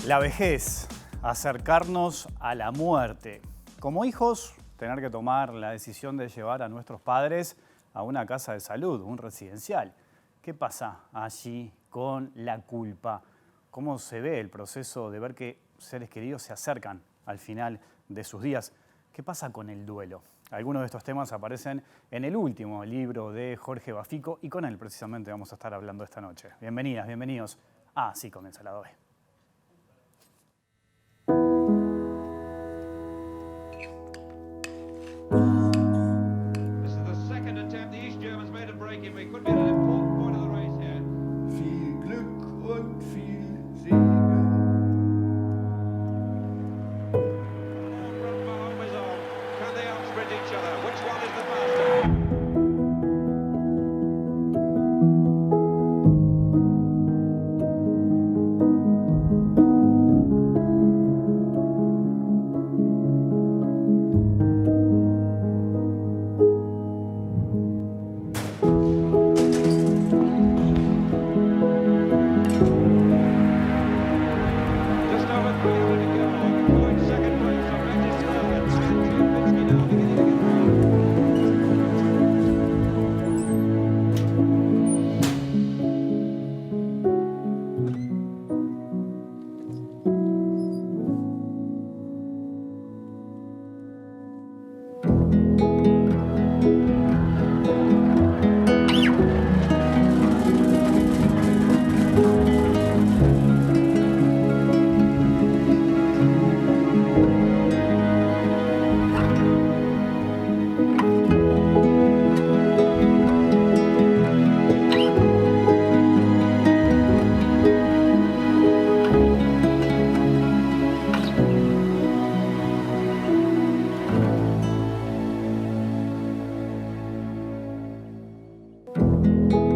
La vejez, acercarnos a la muerte. Como hijos, tener que tomar la decisión de llevar a nuestros padres a una casa de salud, un residencial. ¿Qué pasa allí con la culpa? ¿Cómo se ve el proceso de ver que seres queridos se acercan al final de sus días? ¿Qué pasa con el duelo? Algunos de estos temas aparecen en el último libro de Jorge Bafico y con él precisamente vamos a estar hablando esta noche. Bienvenidas, bienvenidos a Así Comienza la Doble. Viel Glück und viel Segen. Just over 300 to go. Point second place for Regis Stallion. Andrew Lipinski now beginning to get round.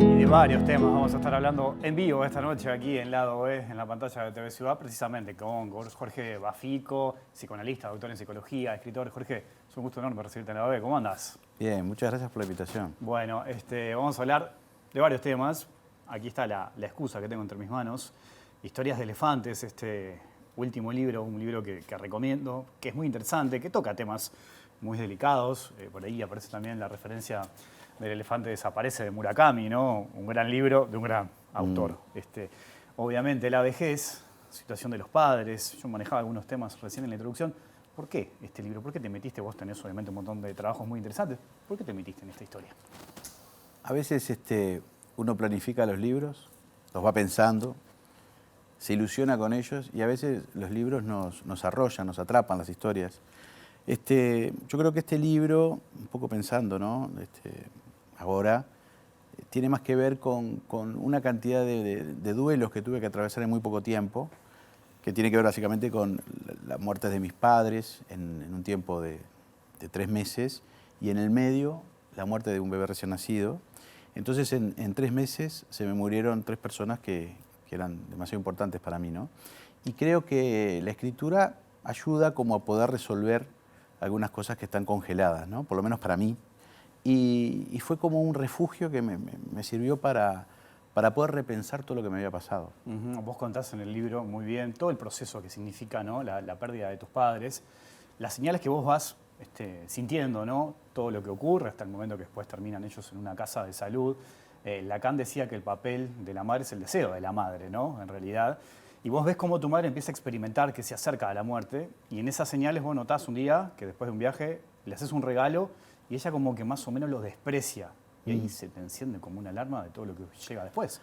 Y de varios temas vamos a estar hablando en vivo esta noche aquí en Lado B, en la pantalla de TV Ciudad, precisamente con Jorge Bafico, psicoanalista, doctor en psicología, escritor. Jorge, es un gusto enorme recibirte en Lado B. ¿Cómo andas? Bien, muchas gracias por la invitación. Bueno, vamos a hablar de varios temas. Aquí está la excusa que tengo entre mis manos. Historias de elefantes, este último libro, un libro que recomiendo, que es muy interesante, que toca temas muy delicados. Por ahí aparece también la referencia del elefante desaparece de Murakami, ¿no? Un gran libro de un gran autor. Obviamente la vejez, situación de los padres. Yo manejaba algunos temas recién en la introducción. ¿Por qué este libro? ¿Por qué te metiste? Vos tenés obviamente un montón de trabajos muy interesantes. ¿Por qué te metiste en esta historia? A veces uno planifica los libros, los va pensando, se ilusiona con ellos y a veces los libros nos arrollan, nos atrapan las historias. Yo creo que este libro, un poco pensando, ¿no? Ahora, tiene más que ver con una cantidad de duelos que tuve que atravesar en muy poco tiempo, que tiene que ver básicamente con la muerte de mis padres en un tiempo de 3 meses y en el medio la muerte de un bebé recién nacido. Entonces en 3 meses se me murieron 3 personas que eran demasiado importantes para mí, ¿no? Y creo que la escritura ayuda como a poder resolver algunas cosas que están congeladas, ¿no? Por lo menos para mí. Y fue como un refugio que me sirvió para poder repensar todo lo que me había pasado. Vos contás en el libro muy bien todo el proceso que significa, ¿no? la pérdida de tus padres, las señales que vos vas sintiendo, ¿no? Todo lo que ocurre hasta el momento que después terminan ellos en una casa de salud. Lacan decía que el papel de la madre es el deseo de la madre, ¿no? En realidad. Y vos ves cómo tu madre empieza a experimentar que se acerca a la muerte y en esas señales vos notás un día que después de un viaje le haces un regalo y ella como que más o menos lo desprecia. Y ahí se te enciende como una alarma de todo lo que llega después.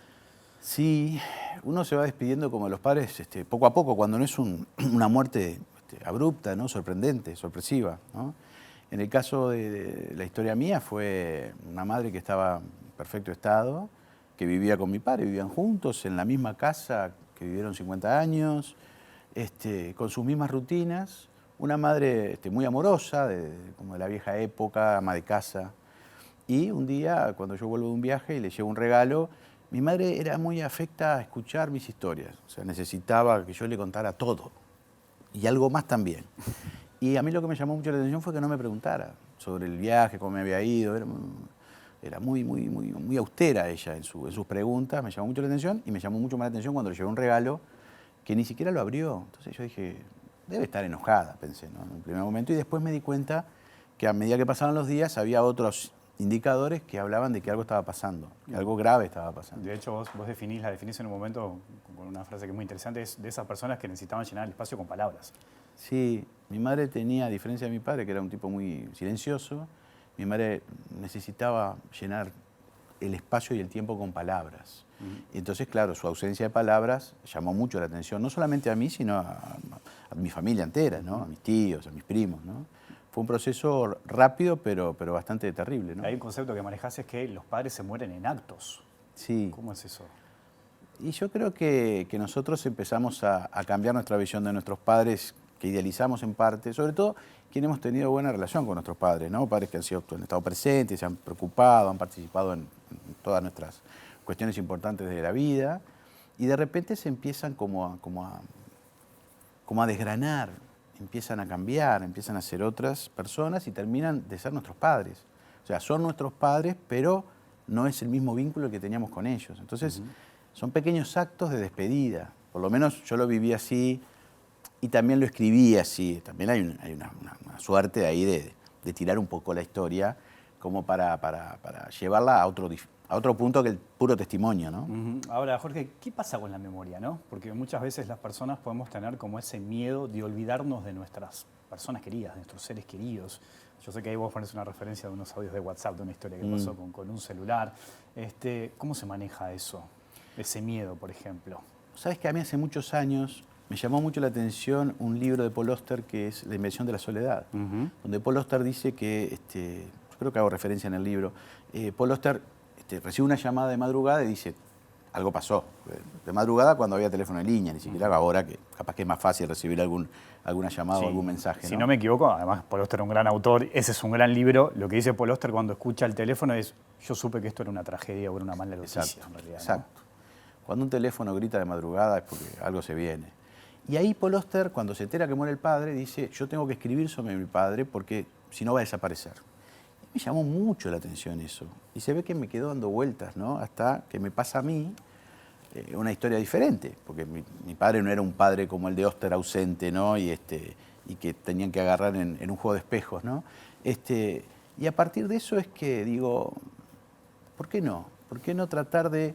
Sí, uno se va despidiendo como los padres poco a poco, cuando no es una muerte abrupta, ¿no? Sorprendente, sorpresiva, ¿no? En el caso de la historia mía fue una madre que estaba en perfecto estado, que vivía con mi padre, vivían juntos en la misma casa que vivieron 50 años, con sus mismas rutinas, una madre muy amorosa, como de la vieja época, ama de casa. Y un día, cuando yo vuelvo de un viaje y le llevo un regalo, mi madre era muy afecta a escuchar mis historias. O sea, necesitaba que yo le contara todo. Y algo más también. Y a mí lo que me llamó mucho la atención fue que no me preguntara sobre el viaje, cómo me había ido. Era muy austera ella en sus preguntas. Me llamó mucho la atención y me llamó mucho más la atención cuando le llevé un regalo que ni siquiera lo abrió. Entonces yo dije, debe estar enojada, pensé, ¿no? En un primer momento. Y después me di cuenta que a medida que pasaban los días había otros indicadores que hablaban de que algo estaba pasando, que algo grave estaba pasando. De hecho, vos la definís en un momento con una frase que es muy interesante, es de esas personas que necesitaban llenar el espacio con palabras. Sí, mi madre tenía, a diferencia de mi padre, que era un tipo muy silencioso, mi madre necesitaba llenar el espacio y el tiempo con palabras. Y entonces, claro, su ausencia de palabras llamó mucho la atención, no solamente a mí, sino a mi familia entera, ¿no? A mis tíos, a mis primos, ¿no? Fue un proceso rápido, pero bastante terrible, ¿no? Hay un concepto que manejás es que los padres se mueren en actos. Sí. ¿Cómo es eso? Y yo creo que nosotros empezamos a cambiar nuestra visión de nuestros padres, que idealizamos en parte, sobre todo quienes hemos tenido buena relación con nuestros padres, ¿no? Padres que han estado presentes, se han preocupado, han participado en todas nuestras cuestiones importantes de la vida, y de repente se empiezan como a desgranar, empiezan a cambiar, empiezan a ser otras personas y terminan de ser nuestros padres. O sea, son nuestros padres, pero no es el mismo vínculo que teníamos con ellos. Entonces, son pequeños actos de despedida. Por lo menos yo lo viví así y también lo escribí así. También hay una suerte ahí de tirar un poco la historia como para llevarla a otro punto que el puro testimonio, ¿no? Ahora, Jorge, ¿qué pasa con la memoria, no? Porque muchas veces las personas podemos tener como ese miedo de olvidarnos de nuestras personas queridas, de nuestros seres queridos. Yo sé que ahí vos pones una referencia de unos audios de WhatsApp, de una historia que pasó con un celular. ¿Cómo se maneja eso? Ese miedo, por ejemplo. Sabes que a mí hace muchos años me llamó mucho la atención un libro de Paul Auster que es La invención de la soledad, donde Paul Auster dice que, yo creo que hago referencia en el libro, Paul Auster recibe una llamada de madrugada y dice, algo pasó. De madrugada cuando había teléfono en línea, ni siquiera ahora, que capaz que es más fácil recibir alguna llamada o algún mensaje. Si no me equivoco, además Paul Auster es un gran autor, ese es un gran libro. Lo que dice Paul Auster cuando escucha el teléfono es, yo supe que esto era una tragedia o era una mala noticia, en realidad. Exacto. ¿No? Cuando un teléfono grita de madrugada es porque algo se viene. Y ahí Paul Auster, cuando se entera que muere el padre, dice, yo tengo que escribir sobre mi padre porque si no va a desaparecer. Me llamó mucho la atención eso. Y se ve que me quedó dando vueltas, ¿no? Hasta que me pasa a mí una historia diferente. Porque mi padre no era un padre como el de Auster ausente, ¿no? Y que tenían que agarrar en un juego de espejos, ¿no? Y a partir de eso es que digo, ¿por qué no? ¿Por qué no tratar de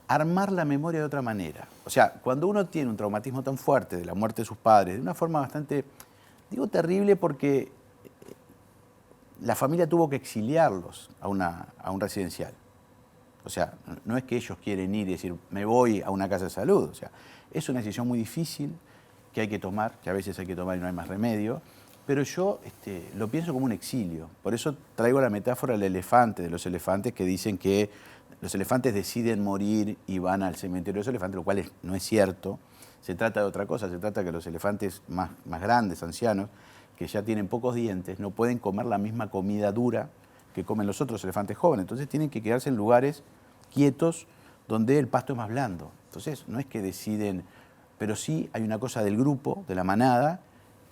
armar la memoria de otra manera? O sea, cuando uno tiene un traumatismo tan fuerte de la muerte de sus padres, de una forma bastante, digo terrible porque la familia tuvo que exiliarlos a un residencial. O sea, no es que ellos quieren ir y decir, me voy a una casa de salud. O sea, es una decisión muy difícil que hay que tomar, que a veces hay que tomar y no hay más remedio. Pero yo lo pienso como un exilio. Por eso traigo la metáfora del elefante, de los elefantes que dicen que los elefantes deciden morir y van al cementerio de los elefantes, lo cual no es cierto. Se trata de otra cosa, se trata de que los elefantes más grandes, ancianos, que ya tienen pocos dientes, no pueden comer la misma comida dura que comen los otros elefantes jóvenes. Entonces tienen que quedarse en lugares quietos donde el pasto es más blando. Entonces no es que deciden, pero sí hay una cosa del grupo, de la manada,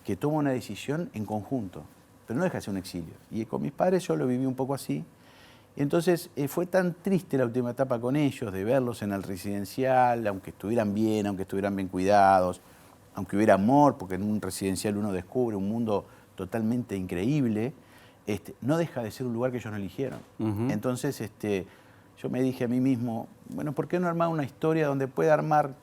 que toma una decisión en conjunto, pero no deja de ser un exilio. Y con mis padres yo lo viví un poco así. Entonces fue tan triste la última etapa con ellos, de verlos en el residencial, aunque estuvieran bien cuidados, aunque hubiera amor, porque en un residencial uno descubre un mundo totalmente increíble, no deja de ser un lugar que ellos no eligieron. Entonces yo me dije a mí mismo, bueno, ¿por qué no armar una historia donde pueda armar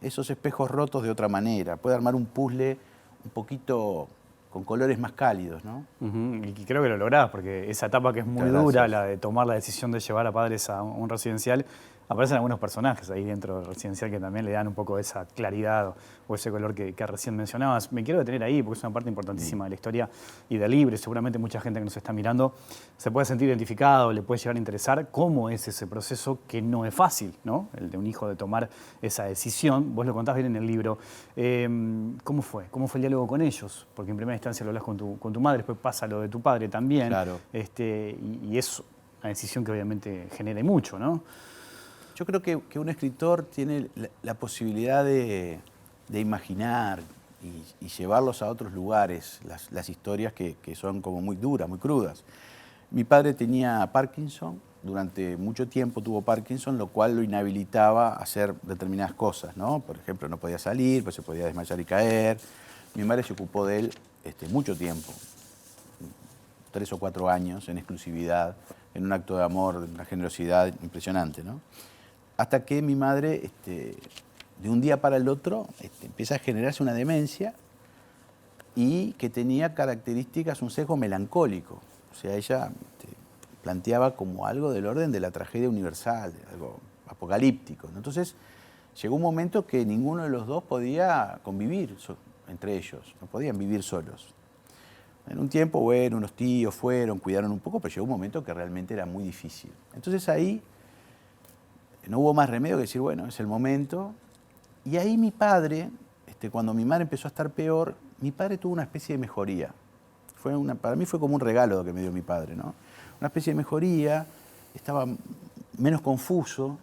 esos espejos rotos de otra manera? Puede armar un puzzle un poquito con colores más cálidos, ¿no? Y creo que lo lográs, porque esa etapa que es muy dura, la de tomar la decisión de llevar a padres a un residencial, aparecen algunos personajes ahí dentro del residencial que también le dan un poco esa claridad o ese color que recién mencionabas. Me quiero detener ahí porque es una parte importantísima de la historia y del libro. Seguramente mucha gente que nos está mirando se puede sentir identificado, le puede llegar a interesar cómo es ese proceso que no es fácil, ¿no? El de un hijo de tomar esa decisión. Vos lo contás bien en el libro. ¿Cómo fue? ¿Cómo fue el diálogo con ellos? Porque en primera instancia lo hablas con tu madre, después pasa lo de tu padre también. Claro. Y es una decisión que obviamente genera mucho, ¿no? Yo creo que un escritor tiene la posibilidad de imaginar y llevarlos a otros lugares, las historias que son como muy duras, muy crudas. Mi padre tenía Parkinson durante mucho tiempo tuvo Parkinson, lo cual lo inhabilitaba a hacer determinadas cosas, ¿no? Por ejemplo, no podía salir, pues se podía desmayar y caer. Mi madre se ocupó de él mucho tiempo, 3 o 4 años en exclusividad, en un acto de amor, de una generosidad impresionante, ¿no? Hasta que mi madre, de un día para el otro, empieza a generarse una demencia y que tenía características, un sesgo melancólico. O sea, ella planteaba como algo del orden de la tragedia universal, algo apocalíptico, ¿no? Entonces, llegó un momento que ninguno de los dos podía convivir entre ellos, no podían vivir solos. En un tiempo, bueno, unos tíos fueron, cuidaron un poco, pero llegó un momento que realmente era muy difícil. Entonces ahí no hubo más remedio que decir, bueno, es el momento. Y ahí mi padre, cuando mi madre empezó a estar peor, mi padre tuvo una especie de mejoría. Para mí fue como un regalo que me dio mi padre, ¿no? Una especie de mejoría, estaba menos confuso,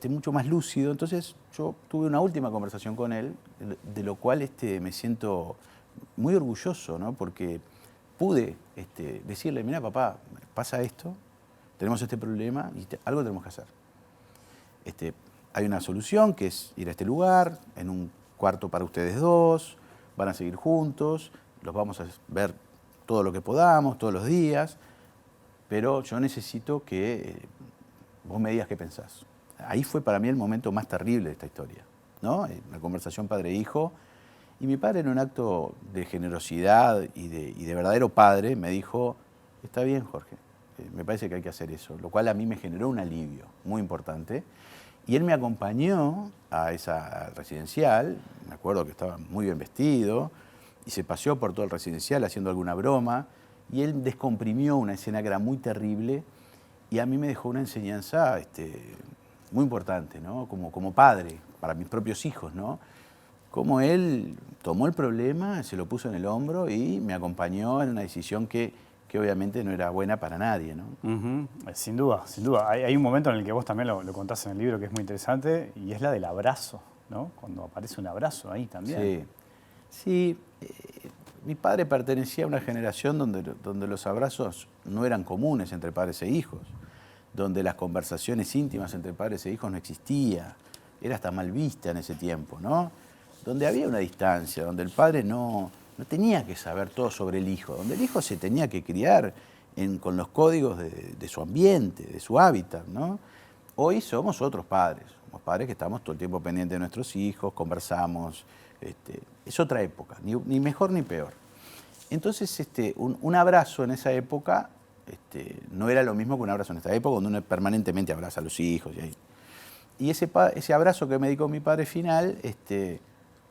mucho más lúcido. Entonces yo tuve una última conversación con él, de lo cual me siento muy orgulloso, ¿no? Porque pude decirle, mira papá, pasa esto, tenemos este problema y algo tenemos que hacer. Hay una solución que es ir a este lugar, en un cuarto para ustedes dos, van a seguir juntos, los vamos a ver todo lo que podamos, todos los días, pero yo necesito que vos me digas qué pensás. Ahí fue para mí el momento más terrible de esta historia, ¿no? Una conversación padre-hijo, y mi padre en un acto de generosidad y de verdadero padre me dijo, está bien Jorge, me parece que hay que hacer eso, lo cual a mí me generó un alivio muy importante. Y él me acompañó a esa residencial, me acuerdo que estaba muy bien vestido, y se paseó por todo el residencial haciendo alguna broma, y él descomprimió una escena que era muy terrible, y a mí me dejó una enseñanza muy importante, ¿no? Como padre, para mis propios hijos, ¿no? Cómo él tomó el problema, se lo puso en el hombro y me acompañó en una decisión que obviamente no era buena para nadie, ¿no? Sin duda, sin duda. Hay un momento en el que vos también lo contás en el libro que es muy interesante y es la del abrazo, ¿no? Cuando aparece un abrazo ahí también. Sí. Mi padre pertenecía a una generación donde los abrazos no eran comunes entre padres e hijos, donde las conversaciones íntimas entre padres e hijos no existía, era hasta mal vista en ese tiempo, ¿no? Donde había una distancia, donde el padre no tenía que saber todo sobre el hijo, donde el hijo se tenía que criar con los códigos de su ambiente, de su hábitat, ¿no? Hoy somos otros padres, somos padres que estamos todo el tiempo pendientes de nuestros hijos, conversamos, es otra época, ni mejor ni peor. Entonces, un abrazo en esa época no era lo mismo que un abrazo en esta época, donde uno permanentemente abraza a los hijos. Y ese abrazo que me dio mi padre final,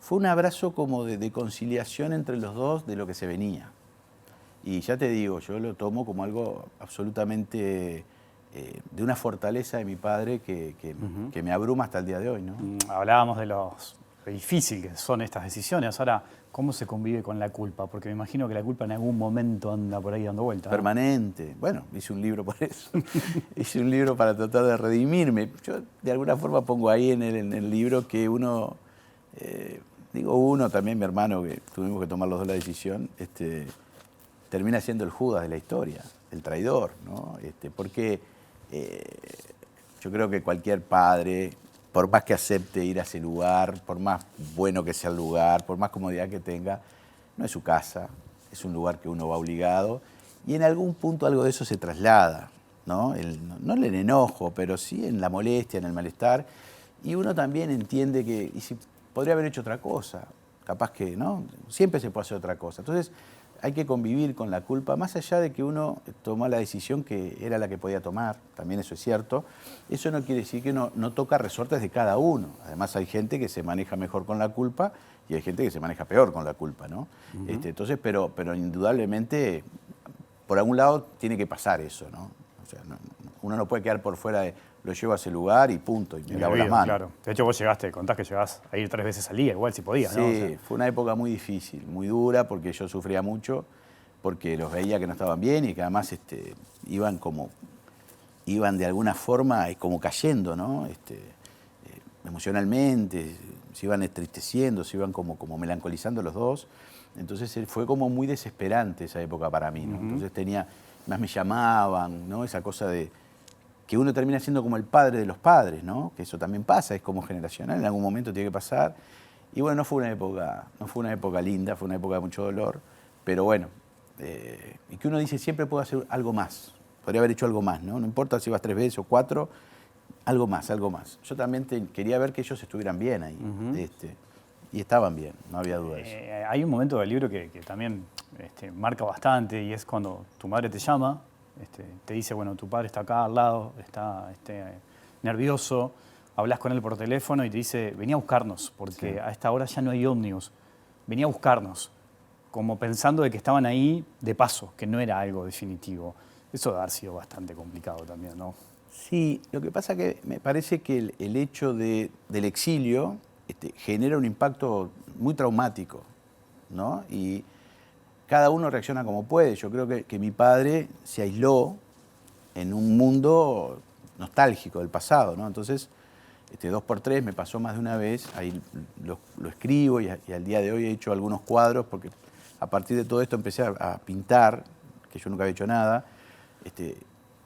fue un abrazo como de conciliación entre los dos de lo que se venía. Y ya te digo, yo lo tomo como algo absolutamente de una fortaleza de mi padre que me abruma hasta el día de hoy, ¿no? Hablábamos de lo difícil que son estas decisiones. Ahora, ¿cómo se convive con la culpa? Porque me imagino que la culpa en algún momento anda por ahí dando vueltas, ¿no? Permanente. Bueno, hice un libro por eso. Hice un libro para tratar de redimirme. Yo de alguna forma pongo ahí en el libro que uno... digo uno, también mi hermano, que tuvimos que tomar los dos la decisión, termina siendo el Judas de la historia, el traidor, ¿no? Porque yo creo que cualquier padre, por más que acepte ir a ese lugar, por más bueno que sea el lugar, por más comodidad que tenga, no es su casa, es un lugar que uno va obligado, y en algún punto algo de eso se traslada, ¿no? No en el enojo, pero sí en la molestia, en el malestar, y uno también entiende que... podría haber hecho otra cosa, capaz que, ¿no? Siempre se puede hacer otra cosa. Entonces, hay que convivir con la culpa, más allá de que uno tomó la decisión que era la que podía tomar, también eso es cierto. Eso no quiere decir que no toca resortes de cada uno. Además, hay gente que se maneja mejor con la culpa y hay gente que se maneja peor con la culpa, ¿no? Entonces, pero indudablemente, por algún lado, tiene que pasar eso, ¿no? O sea, uno no puede quedar por fuera de... lo llevo a ese lugar y punto, y me lavo las manos. Claro. De hecho, vos contás que llegás a ir 3 veces al día, igual si podías, ¿no? Sí, O sea, fue una época muy difícil, muy dura, porque yo sufría mucho, porque los veía que no estaban bien y que además iban de alguna forma como cayendo, ¿no? Emocionalmente, se iban entristeciendo, se iban como melancolizando los dos. Entonces fue como muy desesperante esa época para mí, ¿no? Entonces más me llamaban, ¿no? Esa cosa de que uno termina siendo como el padre de los padres, ¿no? Que eso también pasa, es como generacional, en algún momento tiene que pasar. Y bueno, no fue una época linda, fue una época de mucho dolor, pero bueno, y que uno dice siempre puedo hacer algo más, podría haber hecho algo más, ¿no? No importa si vas 3 veces o 4, algo más, algo más. Yo también quería ver que ellos estuvieran bien ahí, y estaban bien, no había duda de eso. Hay un momento del libro que también marca bastante y es cuando tu madre te llama, te dice, bueno, tu padre está acá al lado, está nervioso, hablas con él por teléfono y te dice, venía a buscarnos, porque a esta hora ya no hay ómnibus, venía a buscarnos, como pensando de que estaban ahí de paso, que no era algo definitivo. Eso debe haber sido bastante complicado también, ¿no? Sí, lo que pasa que me parece que el hecho del exilio genera un impacto muy traumático, ¿no? Y cada uno reacciona como puede. Yo creo que mi padre se aisló en un mundo nostálgico del pasado, ¿no? Entonces, 2x3 me pasó más de una vez, ahí lo escribo y al día de hoy he hecho algunos cuadros porque a partir de todo esto empecé a pintar, que yo nunca había hecho nada,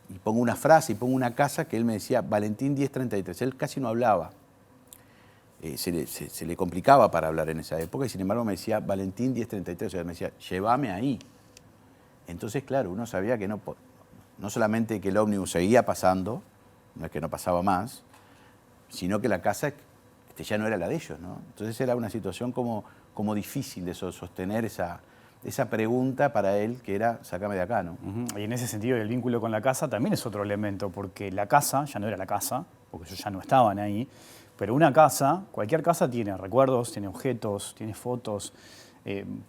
y pongo una frase y pongo una casa que él me decía, Valentín 1033, él casi no hablaba. Se le complicaba para hablar en esa época y sin embargo me decía Valentín 1033, o sea, me decía, llévame ahí. Entonces, claro, uno sabía que no solamente que el ómnibus seguía pasando, no es que no pasaba más, sino que la casa ya no era la de ellos, ¿no? Entonces era una situación como difícil de sostener esa pregunta para él, que era, sácame de acá, ¿no? Y en ese sentido el vínculo con la casa también es otro elemento, porque la casa ya no era la casa, porque ellos ya no estaban ahí, pero una casa, cualquier casa tiene recuerdos, tiene objetos, tiene fotos,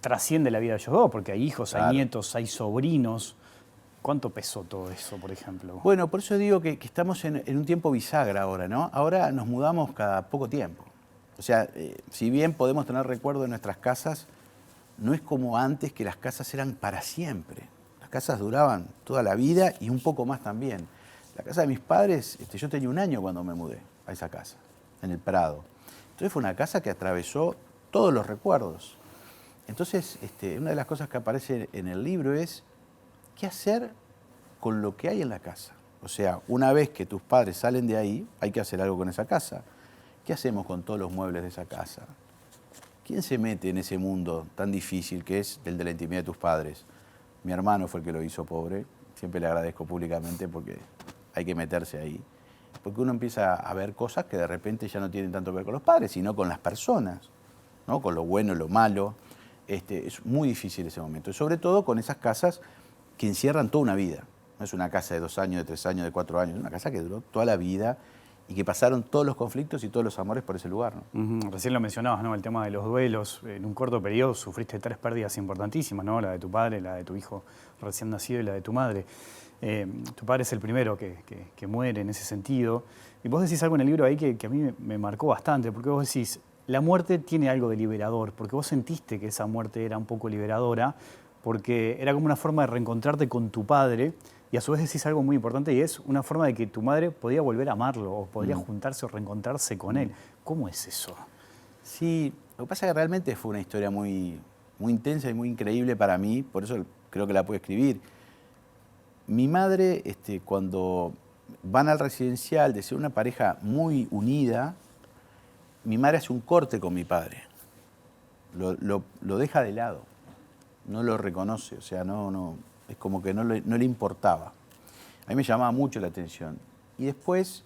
trasciende la vida de ellos dos, porque hay hijos, Claro. hay nietos, hay sobrinos. ¿Cuánto pesó todo eso, por ejemplo? Bueno, por eso digo que estamos en un tiempo bisagra ahora, ¿no? Ahora nos mudamos cada poco tiempo. O sea, si bien podemos tener recuerdos de nuestras casas, no es como antes que las casas eran para siempre. Las casas duraban toda la vida y un poco más también. La casa de mis padres, yo tenía 1 año cuando me mudé a esa casa, en el Prado. Entonces fue una casa que atravesó todos los recuerdos. Entonces, una de las cosas que aparece en el libro es qué hacer con lo que hay en la casa. O sea, una vez que tus padres salen de ahí, hay que hacer algo con esa casa. ¿Qué hacemos con todos los muebles de esa casa? ¿Quién se mete en ese mundo tan difícil que es el de la intimidad de tus padres? Mi hermano fue el que lo hizo, pobre. Siempre le agradezco públicamente porque hay que meterse ahí. Porque uno empieza a ver cosas que de repente ya no tienen tanto que ver con los padres, sino con las personas, ¿no? Con lo bueno, lo malo. Es muy difícil ese momento. Y sobre todo con esas casas que encierran toda una vida. No es una casa de 2 años, de 3 años, de 4 años. Es una casa que duró toda la vida y que pasaron todos los conflictos y todos los amores por ese lugar, ¿no? Recién lo mencionabas, ¿no? El tema de los duelos. En un corto periodo sufriste 3 pérdidas importantísimas, ¿no? La de tu padre, la de tu hijo recién nacido y la de tu madre. Tu padre es el primero que muere en ese sentido. Y vos decís algo en el libro ahí que a mí me marcó bastante, porque vos decís, la muerte tiene algo de liberador, porque vos sentiste que esa muerte era un poco liberadora, porque era como una forma de reencontrarte con tu padre, y a su vez decís algo muy importante, y es una forma de que tu madre podía volver a amarlo, o podría juntarse o reencontrarse con él. ¿Cómo es eso? Sí, lo que pasa es que realmente fue una historia muy, muy intensa y muy increíble para mí, por eso creo que la puedo escribir. Mi madre, cuando van al residencial de ser una pareja muy unida, mi madre hace un corte con mi padre, lo deja de lado, no lo reconoce, o sea, no, es como que no le importaba. A mí me llamaba mucho la atención. Y después,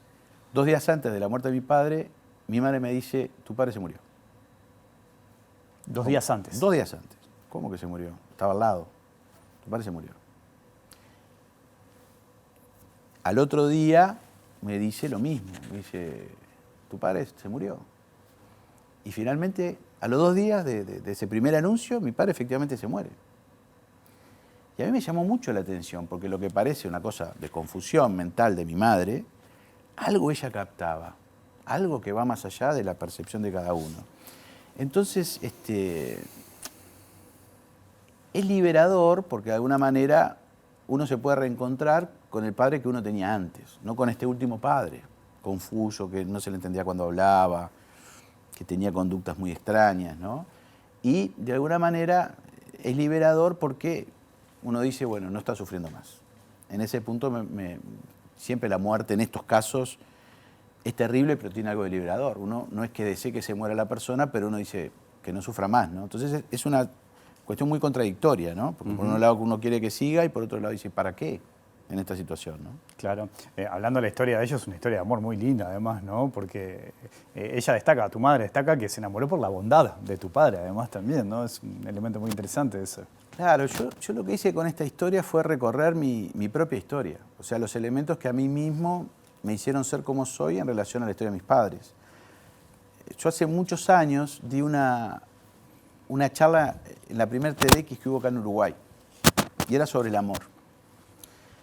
2 días antes de la muerte de mi padre, mi madre me dice, tu padre se murió. 2 días antes. 2 días antes. ¿Cómo que se murió? Estaba al lado. Tu padre se murió. Al otro día me dice lo mismo. Me dice, tu padre se murió. Y finalmente, a los 2 días de ese primer anuncio, mi padre efectivamente se muere. Y a mí me llamó mucho la atención, porque lo que parece una cosa de confusión mental de mi madre, algo ella captaba, algo que va más allá de la percepción de cada uno. Entonces, es liberador porque de alguna manera uno se puede reencontrar con el padre que uno tenía antes, no con este último padre, confuso, que no se le entendía cuando hablaba, que tenía conductas muy extrañas, ¿no? Y de alguna manera es liberador porque uno dice, bueno, no está sufriendo más. En ese punto siempre la muerte en estos casos es terrible, pero tiene algo de liberador. Uno no es que desee que se muera la persona, pero uno dice que no sufra más, ¿no? Entonces es una cuestión muy contradictoria, ¿no? Porque por un lado uno quiere que siga y por otro lado dice, ¿para qué en esta situación, no? Claro. Hablando de la historia de ellos, es una historia de amor muy linda además, ¿no? Porque ella destaca, tu madre destaca que se enamoró por la bondad de tu padre además también, ¿no? Es un elemento muy interesante ese. Claro, yo lo que hice con esta historia fue recorrer mi propia historia. O sea, los elementos que a mí mismo me hicieron ser como soy en relación a la historia de mis padres. Yo hace muchos años di una charla en la primer TEDx que hubo acá en Uruguay, y era sobre el amor.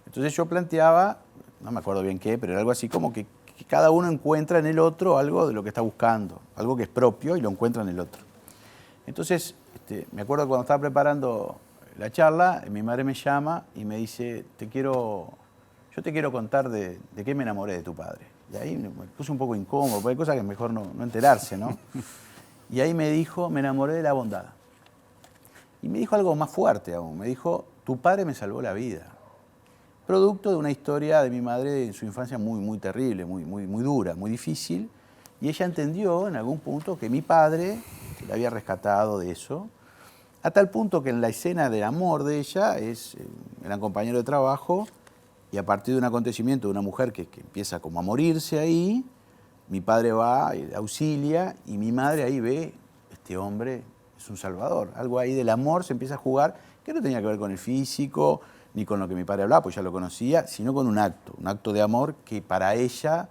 Entonces yo planteaba, no me acuerdo bien qué, pero era algo así como que cada uno encuentra en el otro algo de lo que está buscando, algo que es propio y lo encuentra en el otro. Entonces, me acuerdo que cuando estaba preparando la charla, mi madre me llama y me dice, yo te quiero contar de qué me enamoré de tu padre. Y ahí me puse un poco incómodo, porque hay cosas que es mejor no enterarse, ¿no? Y ahí me dijo, me enamoré de la bondad. Y me dijo algo más fuerte aún, me dijo, tu padre me salvó la vida. Producto de una historia de mi madre en su infancia muy, muy terrible, muy dura, muy difícil. Y ella entendió en algún punto que mi padre la había rescatado de eso, a tal punto que en la escena del amor de ella eran compañeros de trabajo y a partir de un acontecimiento de una mujer que empieza como a morirse ahí, mi padre va, auxilia y mi madre ahí ve, este hombre es un salvador. Algo ahí del amor se empieza a jugar que no tenía que ver con el físico ni con lo que mi padre hablaba, pues ya lo conocía, sino con un acto de amor que para ella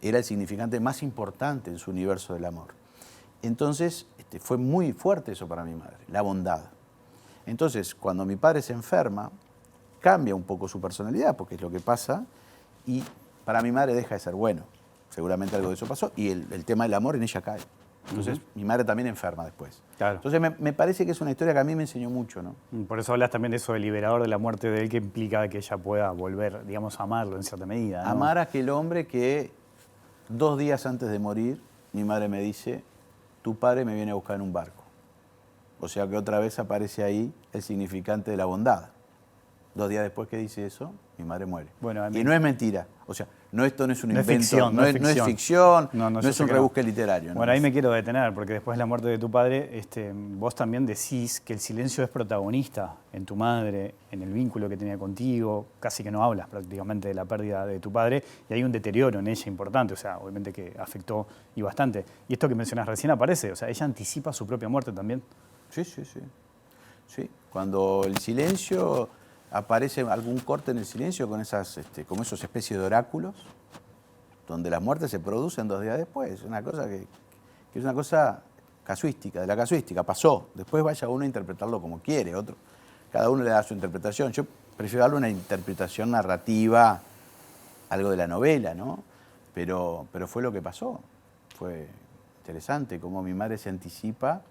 era el significante más importante en su universo del amor. Entonces, fue muy fuerte eso para mi madre, la bondad. Entonces, cuando mi padre se enferma, cambia un poco su personalidad, porque es lo que pasa, y para mi madre deja de ser bueno. Seguramente algo de eso pasó, y el tema del amor en ella cae. Entonces, mi madre también enferma después. Claro. Entonces, me parece que es una historia que a mí me enseñó mucho, ¿no? Por eso hablas también de eso del liberador de la muerte de él, que implica que ella pueda volver, digamos, a amarlo en cierta medida, ¿no? Amar a aquel hombre que 2 días antes de morir, mi madre me dice, tu padre me viene a buscar en un barco. O sea que otra vez aparece ahí el significante de la bondad. 2 días después que dice eso, mi madre muere. Bueno, y no es mentira. O sea, esto no es un no es invento, ficción, no es ficción, No, no yo es sé un que no. rebusque literario. Bueno, ¿no? ahí me quiero detener, porque después de la muerte de tu padre, vos también decís que el silencio es protagonista en tu madre, en el vínculo que tenía contigo, casi que no hablas prácticamente de la pérdida de tu padre, y hay un deterioro en ella importante, o sea, obviamente que afectó y bastante. Y esto que mencionás recién aparece, o sea, ella anticipa su propia muerte también. Sí. Sí. Cuando el silencio, aparece algún corte en el silencio con como esos especies de oráculos, donde las muertes se producen 2 días después. Una cosa que es una cosa casuística, de la casuística, pasó. Después vaya uno a interpretarlo como quiere, cada uno le da su interpretación. Yo prefiero darle una interpretación narrativa, algo de la novela, ¿no? Pero fue lo que pasó. Fue interesante cómo mi madre se anticipa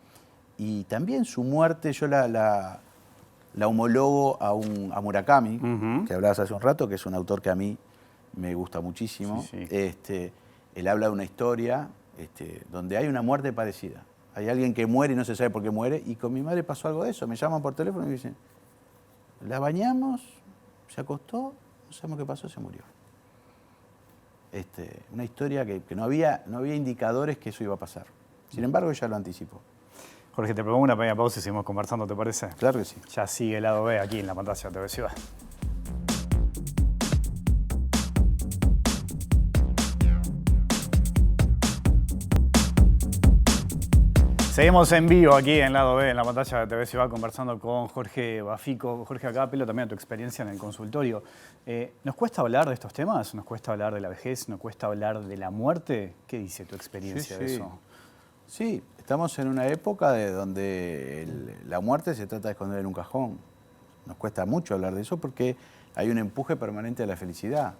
y también su muerte yo la homologo a Murakami, que hablabas hace un rato, que es un autor que a mí me gusta muchísimo. Sí. Él habla de una historia donde hay una muerte parecida. Hay alguien que muere y no se sabe por qué muere, y con mi madre pasó algo de eso. Me llaman por teléfono y me dicen, la bañamos, se acostó, no sabemos qué pasó, se murió. Una historia que no había indicadores que eso iba a pasar. Sin embargo, ella lo anticipó. Jorge, te propongo una pequeña pausa y seguimos conversando, ¿te parece? Claro que sí. Ya sigue el lado B aquí en la pantalla de TV Ciudad. Seguimos en vivo aquí en Lado B, en la pantalla de TV Ciudad, conversando con Jorge Bafico. Jorge, acá apelo también a tu experiencia en el consultorio. ¿Nos cuesta hablar de estos temas? ¿Nos cuesta hablar de la vejez? ¿Nos cuesta hablar de la muerte? ¿Qué dice tu experiencia de eso? Sí, estamos en una época donde la muerte se trata de esconder en un cajón. Nos cuesta mucho hablar de eso porque hay un empuje permanente a la felicidad.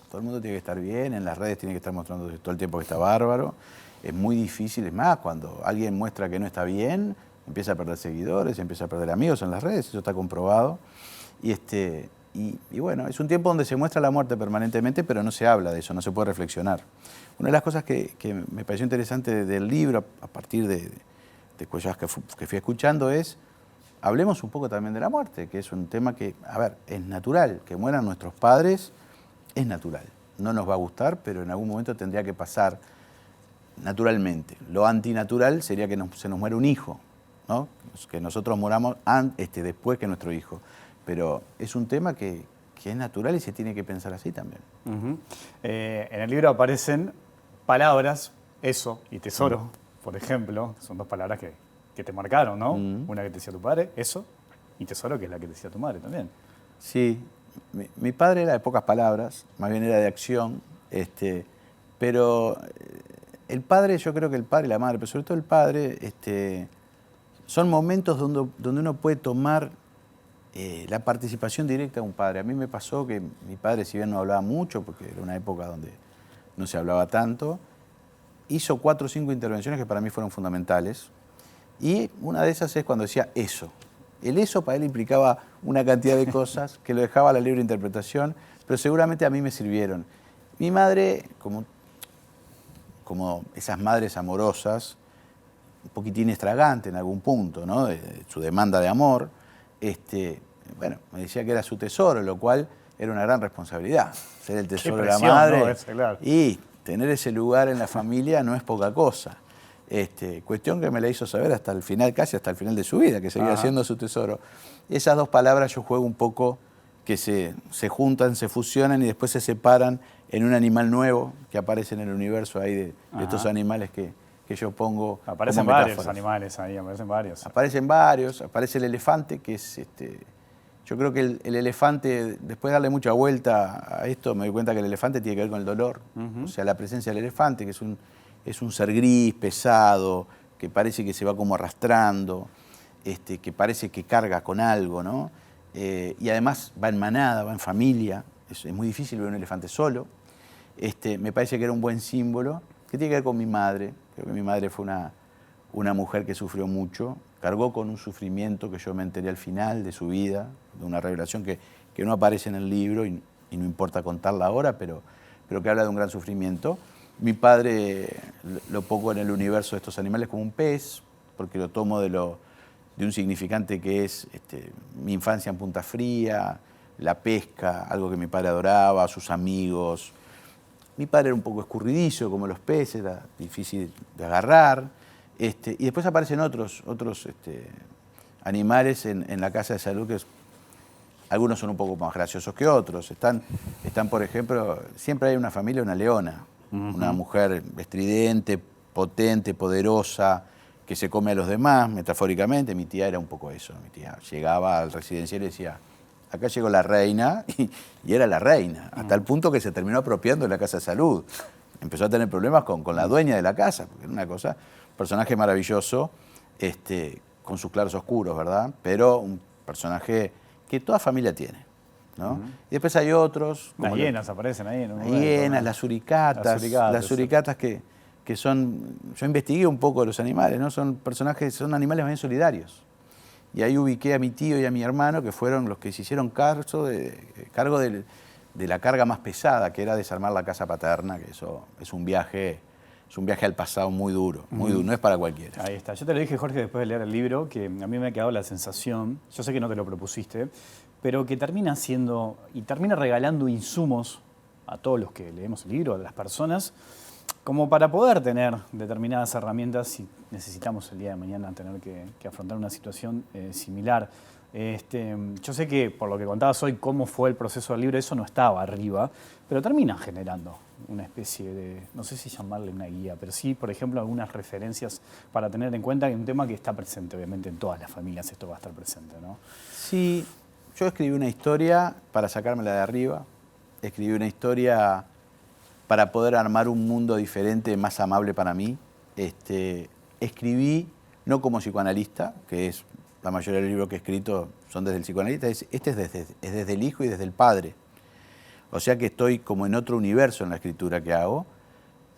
Todo el mundo tiene que estar bien, en las redes tiene que estar mostrando todo el tiempo que está bárbaro. Es muy difícil, es más, cuando alguien muestra que no está bien, empieza a perder seguidores, empieza a perder amigos en las redes, eso está comprobado. Y bueno, es un tiempo donde se muestra la muerte permanentemente, pero no se habla de eso, no se puede reflexionar. Una de las cosas que me pareció interesante del libro, a partir de cosas que fui escuchando, es, hablemos un poco también de la muerte, que es un tema que, a ver, es natural, que mueran nuestros padres, es natural. No nos va a gustar, pero en algún momento tendría que pasar naturalmente. Lo antinatural sería que se nos muera un hijo, ¿no? Que nosotros moramos después que nuestro hijo. Pero es un tema que es natural y se tiene que pensar así también. En el libro aparecen palabras, eso y tesoro, por ejemplo. Son dos palabras que te marcaron, ¿no? Una que te decía tu padre, eso, y tesoro, que es la que te decía tu madre también. Sí, mi padre era de pocas palabras, más bien era de acción, pero el padre, yo creo que el padre y la madre, pero sobre todo el padre, son momentos donde uno puede tomar la participación directa de un padre. A mí me pasó que mi padre, si bien no hablaba mucho, porque era una época donde no se hablaba tanto, hizo 4 o 5 intervenciones que para mí fueron fundamentales. Y una de esas es cuando decía eso. El eso para él implicaba una cantidad de cosas que lo dejaba a la libre interpretación, pero seguramente a mí me sirvieron. Mi madre, como esas madres amorosas, un poquitín extravagante en algún punto, ¿no? De su demanda de amor, bueno, me decía que era su tesoro, lo cual era una gran responsabilidad. Ser el tesoro de la madre, ¿no? Ese, claro. Y tener ese lugar en la familia no es poca cosa. Cuestión que me la hizo saber hasta el final, casi hasta el final de su vida, que seguía siendo su tesoro. Esas dos palabras yo juego un poco que se juntan, se fusionan y después se separan en un animal nuevo que aparece en el universo ahí de estos animales que yo pongo. Aparecen como varios metáforas. animales ahí, aparecen varios. Aparecen varios, aparece el elefante, que es yo creo que el elefante, después de darle mucha vuelta a esto, me doy cuenta que el elefante tiene que ver con el dolor. O sea, la presencia del elefante, que es un ser gris, pesado, que parece que se va como arrastrando, que parece que carga con algo, ¿no? Y además va en manada, va en familia, es muy difícil ver un elefante solo. Me parece que era un buen símbolo, que tiene que ver con mi madre. Creo que mi madre fue una mujer que sufrió mucho, cargó con un sufrimiento que yo me enteré al final de su vida, de una revelación que no aparece en el libro y no importa contarla ahora, pero que habla de un gran sufrimiento. Mi padre lo pongo en el universo de estos animales como un pez, porque lo tomo de un significante que es mi infancia en Punta Fría, la pesca, algo que mi padre adoraba, sus amigos. Mi padre era un poco escurridizo, como los peces, era difícil de agarrar. Y después aparecen otros animales en la casa de salud, que algunos son un poco más graciosos que otros. Están, por ejemplo, siempre hay una familia, una leona, una mujer estridente, potente, poderosa, que se come a los demás, metafóricamente. Mi tía era un poco eso. Mi tía llegaba al residencial y decía, acá llegó la reina, y era la reina, hasta el punto que se terminó apropiando de la casa de salud. Empezó a tener problemas con la dueña de la casa, porque era una cosa, personaje maravilloso, con sus claros oscuros, ¿verdad? Pero un personaje que toda familia tiene, ¿no? Y después hay otros. Las hienas aparecen ahí en un Las momento, hienas, ¿no? las suricatas que son, yo investigué un poco de los animales, ¿no? Son personajes, son animales más bien solidarios. Y ahí ubiqué a mi tío y a mi hermano, que fueron los que se hicieron cargo de la carga más pesada, que era desarmar la casa paterna, que eso es un viaje al pasado muy duro, no es para cualquiera. Ahí está. Yo te lo dije, Jorge, después de leer el libro, que a mí me ha quedado la sensación, yo sé que no te lo propusiste, pero que termina siendo y termina regalando insumos a todos los que leemos el libro, a las personas, como para poder tener determinadas herramientas si necesitamos el día de mañana tener que afrontar una situación similar. Yo sé que por lo que contabas hoy cómo fue el proceso del libro, eso no estaba arriba, pero termina generando una especie de, no sé si llamarle una guía, pero sí, por ejemplo, algunas referencias para tener en cuenta que es un tema que está presente, obviamente, en todas las familias esto va a estar presente, ¿no? Sí, yo escribí una historia para sacármela de arriba, escribí una historia para poder armar un mundo diferente, más amable para mí. Escribí, no como psicoanalista, que es la mayoría de los libros que he escrito son desde el psicoanalista, es desde el hijo y desde el padre. O sea que estoy como en otro universo en la escritura que hago,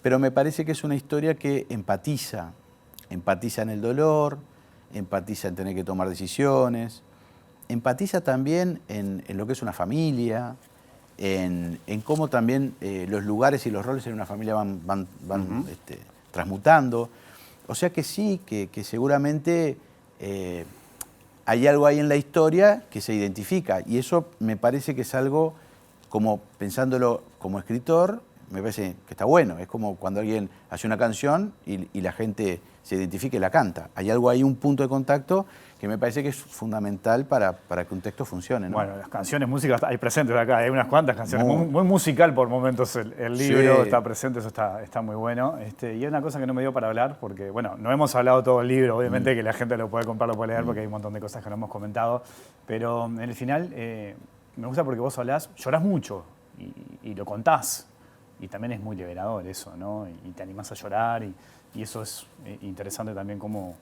pero me parece que es una historia que empatiza en el dolor, empatiza en tener que tomar decisiones, empatiza también en lo que es una familia, en cómo también los lugares y los roles en una familia van transmutando. O sea que sí, que seguramente hay algo ahí en la historia que se identifica, y eso me parece que es algo como pensándolo como escritor, me parece que está bueno. Es como cuando alguien hace una canción y la gente se identifica y la canta. Hay algo ahí, un punto de contacto que me parece que es fundamental para que un texto funcione, ¿no? Bueno, las canciones, músicas hay presentes acá, hay unas cuantas canciones, Muy- muy musical por momentos el libro, Sí. está presente, eso está muy bueno. Y hay una cosa que no me dio para hablar, porque bueno, no hemos hablado todo el libro, obviamente que la gente lo puede comprar, lo puede leer, porque hay un montón de cosas que no hemos comentado, pero en el final me gusta porque vos hablás, llorás mucho y lo contás, y también es muy liberador eso, ¿no? Y te animás a llorar, y eso es interesante también cómo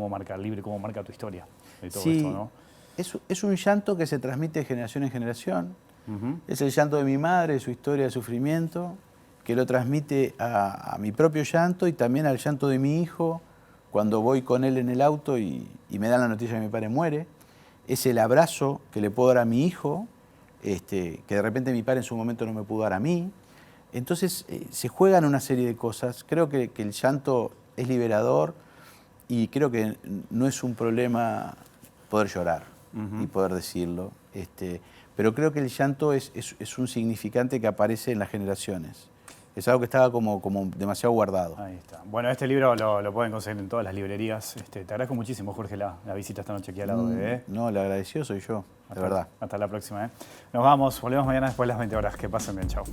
marca el libro y cómo marca tu historia de todo Sí, esto, ¿no? es un llanto que se transmite de generación en generación. Ujú. Es el llanto de mi madre, su historia de sufrimiento, que lo transmite a mi propio llanto y también al llanto de mi hijo cuando voy con él en el auto y me dan la noticia que mi padre muere. Es el abrazo que le puedo dar a mi hijo, que de repente mi padre en su momento no me pudo dar a mí. Entonces se juegan una serie de cosas. Creo que el llanto es liberador y creo que no es un problema poder llorar y poder decirlo. Pero creo que el llanto es un significante que aparece en las generaciones. Es algo que estaba como demasiado guardado. Ahí está. Bueno, este libro lo pueden conseguir en todas las librerías. Te agradezco muchísimo, Jorge, la visita esta noche aquí al lado de... No, el agradecido soy yo, de verdad. Hasta la próxima. Nos vamos, volvemos mañana después de las 20 horas. Que pasen bien, chao.